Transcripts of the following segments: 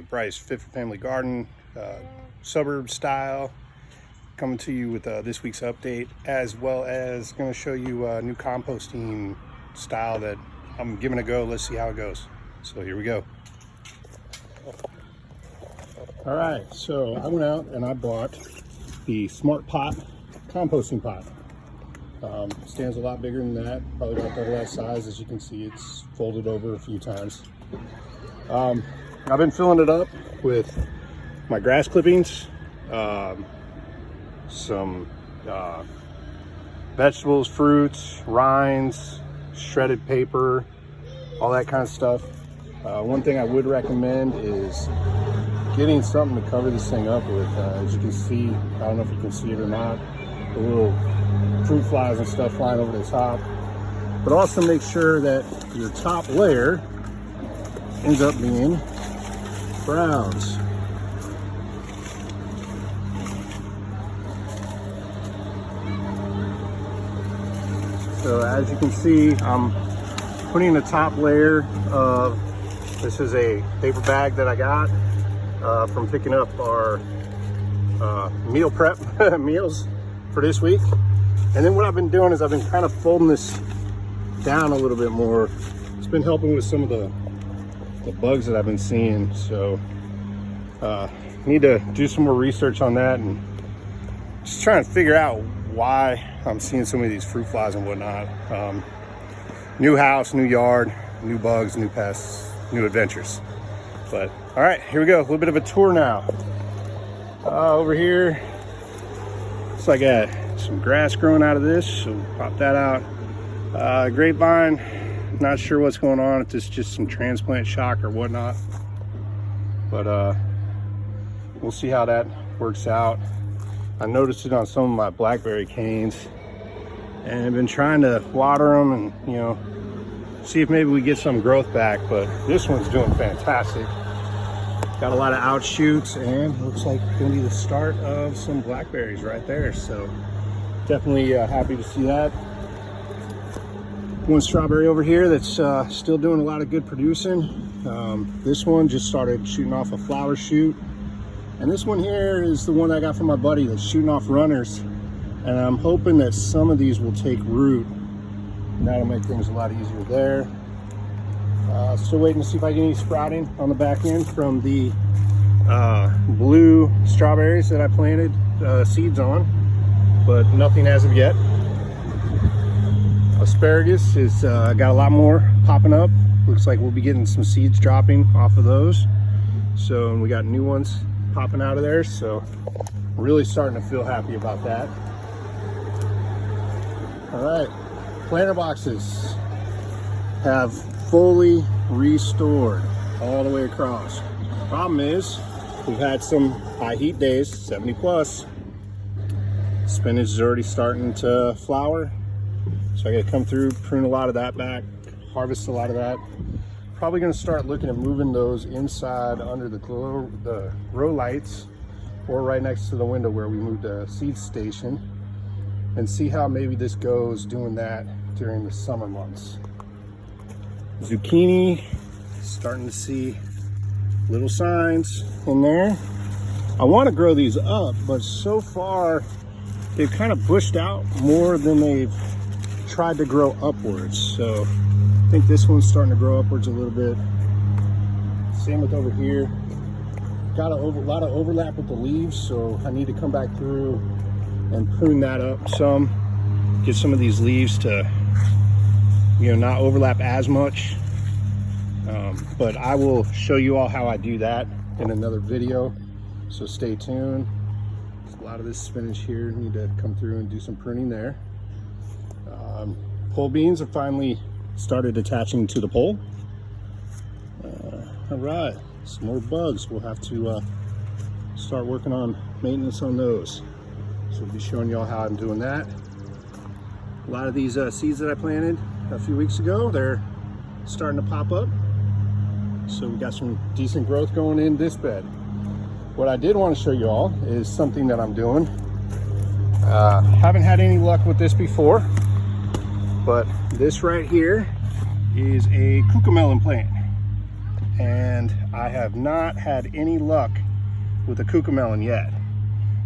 Bryce Fit for Family Garden, suburb style, coming to you with this week's update, as well as going to show you a new composting style that I'm giving a go. Let's see how it goes. So here we go. All right, so I went out and I bought the Smart Pot composting pot. Stands a lot bigger than that, probably about double that size. As you can see, it's folded over a few times. I've been filling it up with my grass clippings, some vegetables, fruits, rinds, shredded paper, all that kind of stuff. One thing I would recommend is getting something to cover this thing up with. As you can see, I don't know if you can see it or not, the little fruit flies and stuff flying over the top. But also make sure that your top layer ends up being browns. So as you can see, I'm putting the top layer of, this is a paper bag that I got from picking up our meal prep meals for this week. And then what I've been doing is I've been kind of folding this down a little bit more. It's been helping with some of the bugs that I've been seeing. So need to do some more research on that and just trying to figure out why I'm seeing so many of these fruit flies and whatnot. New house, new yard, new bugs, new pests, new adventures. But all right, here we go. A little bit of a tour now. Over here, looks like I got some grass growing out of this, so pop that out. Grapevine, not sure what's going on, if it's just some transplant shock or whatnot, but we'll see how that works out. I noticed it on some of my blackberry canes and I've been trying to water them and, you know, see if maybe we get some growth back, but this one's doing fantastic. Got a lot of outshoots and looks like it's gonna be the start of some blackberries right there. So definitely happy to see that. One strawberry over here that's still doing a lot of good producing. This one just started shooting off a flower shoot. And this one here is the one I got from my buddy that's shooting off runners. And I'm hoping that some of these will take root. And that'll make things a lot easier there. Still waiting to see if I get any sprouting on the back end from the blue strawberries that I planted seeds on, but nothing as of yet. Asparagus is got a lot more popping up. Looks like we'll be getting some seeds dropping off of those. So, and we got new ones popping out of there. So really starting to feel happy about that. All right, planter boxes have fully restored all the way across. Problem is, we've had some high heat days, 70 plus. Spinach is already starting to flower. So I gotta come through, prune a lot of that back, harvest a lot of that. Probably gonna start looking at moving those inside under the row lights or right next to the window where we moved the seed station, and see how maybe this goes doing that during the summer months. Zucchini, starting to see little signs in there. I want to grow these up, but so far they've kind of bushed out more than they've tried to grow upwards. So I think this one's starting to grow upwards a little bit. Same with over here. Got a lot of overlap with the leaves, so I need to come back through and prune that up some. Get some of these leaves to, you know, not overlap as much. But I will show you all how I do that in another video, so stay tuned. There's a lot of this spinach here, need to come through and do some pruning there. Pole beans have finally started attaching to the pole. All right, some more bugs. We'll have to start working on maintenance on those. So we'll be showing y'all how I'm doing that. A lot of these seeds that I planted a few weeks ago, they're starting to pop up. So we got some decent growth going in this bed. What I did want to show you all is something that I'm doing. Haven't had any luck with this before, but this right here is a cucamelon plant. and I have not had any luck with the cucamelon yet.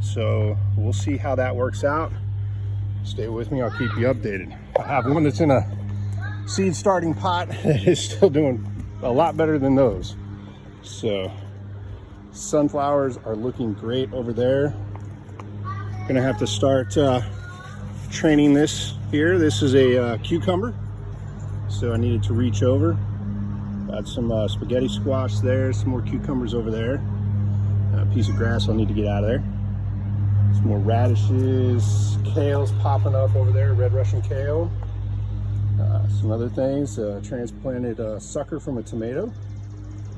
So we'll see how that works out. Stay with me, I'll keep you updated. I have one that's in a seed starting pot that is still doing a lot better than those. So sunflowers are looking great over there. Gonna have to start training this here. This is a cucumber, so I needed to reach over. Got some spaghetti squash there, some more cucumbers over there. A piece of grass I'll need to get out of there. Some more radishes, kale's popping up over there, red Russian kale. Some other things, transplanted sucker from a tomato.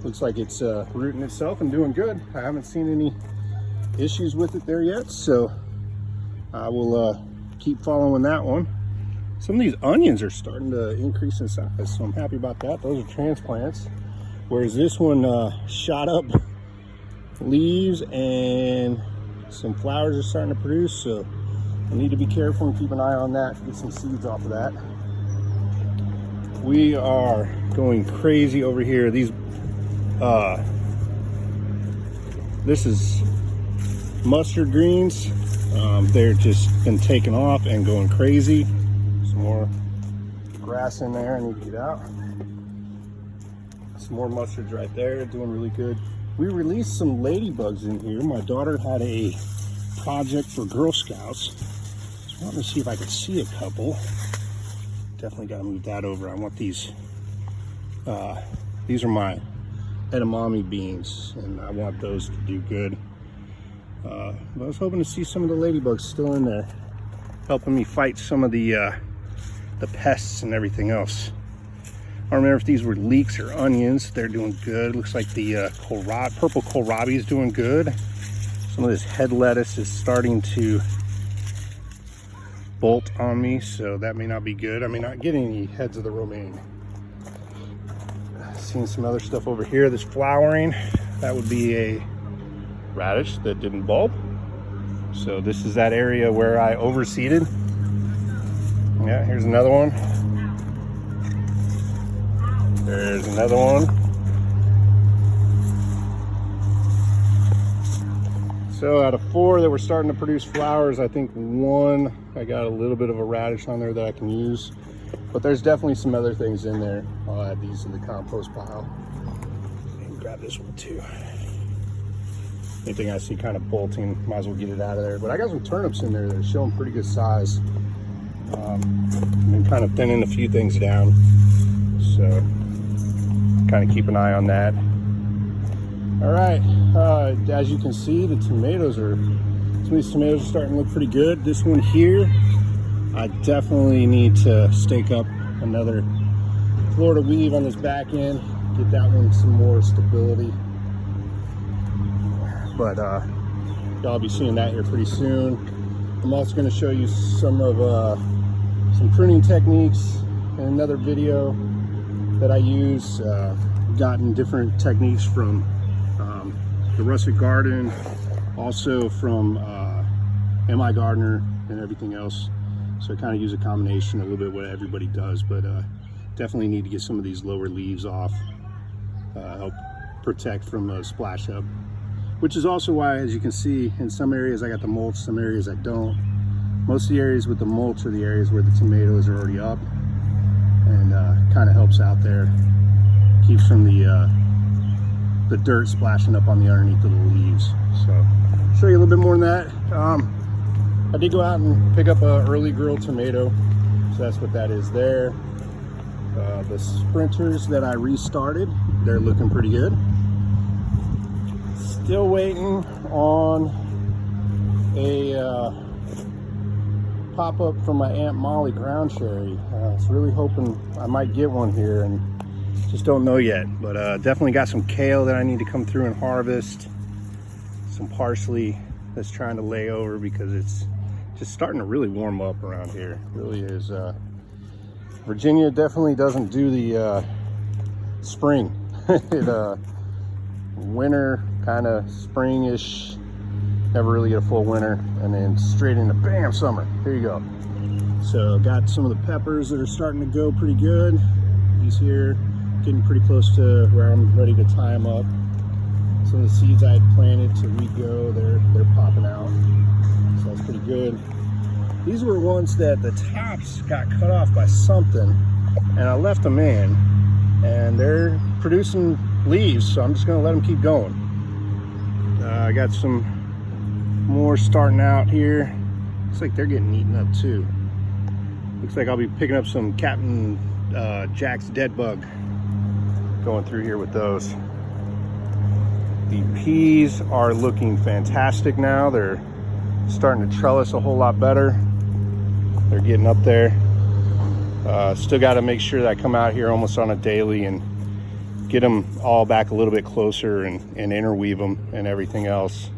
Looks like it's rooting itself and doing good. I haven't seen any issues with it there yet, so I will keep following that one. Some of these onions are starting to increase in size, so I'm happy about that. Those are transplants, whereas this one shot up leaves and some flowers are starting to produce, so I need to be careful and keep an eye on that, get some seeds off of that. We are going crazy over here. These this is mustard greens. They're just been taking off and going crazy. Some more grass in there I need to get out. Some more mustards right there, doing really good. We released some ladybugs in here. My daughter had a project for Girl Scouts. Just wanted to see if I could see a couple. Definitely got to move that over. I want these. These are my edamame beans, and I want those to do good. But I was hoping to see some of the ladybugs still in there, helping me fight some of the pests and everything else. I don't remember if these were leeks or onions. They're doing good. Looks like the purple kohlrabi is doing good. Some of this head lettuce is starting to bolt on me, so that may not be good. I may not get any heads of the romaine. Seeing some other stuff over here that's flowering. That would be a radish that didn't bulb. So this is that area where I overseeded. Yeah, here's another one. There's another one. So out of 4 that were starting to produce flowers, I think 1, I got a little bit of a radish on there that I can use. But there's definitely some other things in there. I'll add these in the compost pile. And grab this one too. Anything I see kind of bolting, might as well get it out of there. But I got some turnips in there that are showing pretty good size. I've been kind of thinning a few things down. So kind of keep an eye on that. All right, as you can see, the tomatoes some of these tomatoes are starting to look pretty good. This one here, I definitely need to stake up another Florida weave on this back end, get that one some more stability. But y'all be seeing that here pretty soon. I'm also going to show you some of some pruning techniques in another video that I use. Gotten different techniques from the Russet Garden, also from MI Gardener and everything else. So I kind of use a combination, a little bit what everybody does, but definitely need to get some of these lower leaves off, help protect from a splash up. Which is also why, as you can see, in some areas I got the mulch, some areas I don't. Most of the areas with the mulch are the areas where the tomatoes are already up, and kind of helps out there. Keeps from the dirt splashing up on the underneath of the leaves. So I'll show you a little bit more on that. I did go out and pick up an early girl tomato, so that's what that is there. The sprinters that I restarted, they're looking pretty good. Still waiting on a pop-up from my Aunt Molly ground cherry. I was really hoping I might get one here, and just don't know yet. But definitely got some kale that I need to come through and harvest. Some parsley that's trying to lay over because it's just starting to really warm up around here. It really is. Virginia definitely doesn't do the spring. It winter, kind of spring-ish, never really get a full winter, and then straight into bam, summer. Here you go. So got some of the peppers that are starting to go pretty good. These here, getting pretty close to where I'm ready to tie them up. Some of the seeds I had planted to re-go, they're popping out. So that's pretty good. These were ones that the tops got cut off by something, and I left them in, and they're producing leaves, so I'm just gonna let them keep going. I got some more starting out here. Looks like they're getting eaten up too. Looks like I'll be picking up some Captain Jack's dead bug going through here with those. The peas are looking fantastic now. They're starting to trellis a whole lot better. They're getting up there. Still got to make sure that I come out here almost on a daily and get them all back a little bit closer and interweave them and everything else.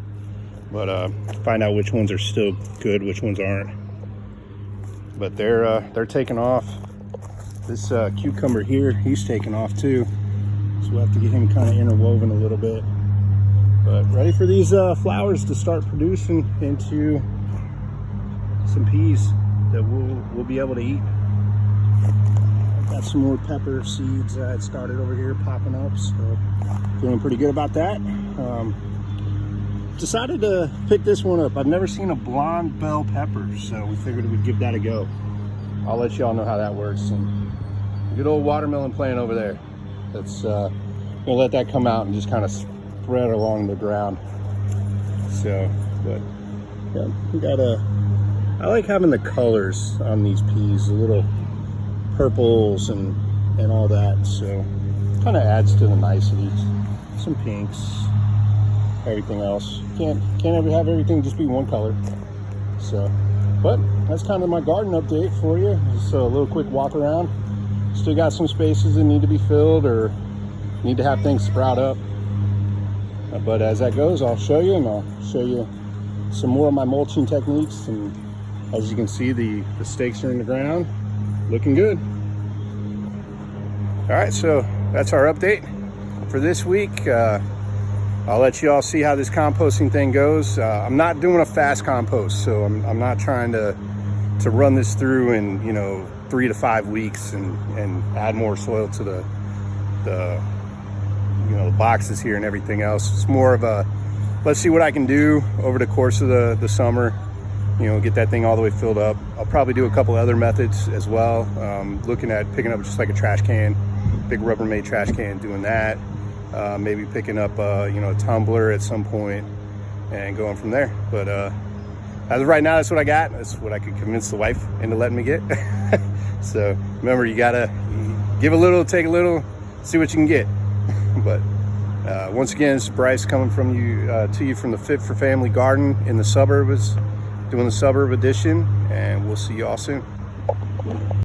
But find out which ones are still good, which ones aren't. But they're taking off. This cucumber here, he's taking off too. So we'll have to get him kind of interwoven a little bit. But ready for these flowers to start producing into some peas that we'll be able to eat. I've got some more pepper seeds that had started over here popping up, so feeling pretty good about that. Decided to pick this one up. I've never seen a blonde bell pepper, so we figured we'd give that a go. I'll let y'all know how that works. And good old watermelon plant over there. That's gonna let that come out and just kind of spread along the ground. So, but yeah, we got I like having the colors on these peas, the little purples and all that. So, kind of adds to the niceties. Some pinks, everything else. Can't ever have everything just be one color. So, but that's kind of my garden update for you. Just a little quick walk around. Still got some spaces that need to be filled or need to have things sprout up. But as that goes, I'll show you, and I'll show you some more of my mulching techniques. And as you can see, the stakes are in the ground, looking good. All right, so that's our update for this week. I'll let you all see how this composting thing goes. I'm not doing a fast compost, so I'm not trying to run this through in 3 to 5 weeks and add more soil to the boxes here and everything else. It's more of a let's see what I can do over the course of the summer. Get that thing all the way filled up. I'll probably do a couple other methods as well. Looking at picking up just like a trash can, big Rubbermaid trash can, doing that. Maybe picking up a tumbler at some point and going from there. But as of right now, that's what I got. That's what I could convince the wife into letting me get. So remember, you gotta give a little, take a little, see what you can get. But once again, this is Bryce coming from to you from the Fit for Family Garden in the suburbs, doing the suburb edition, and we'll see you all soon.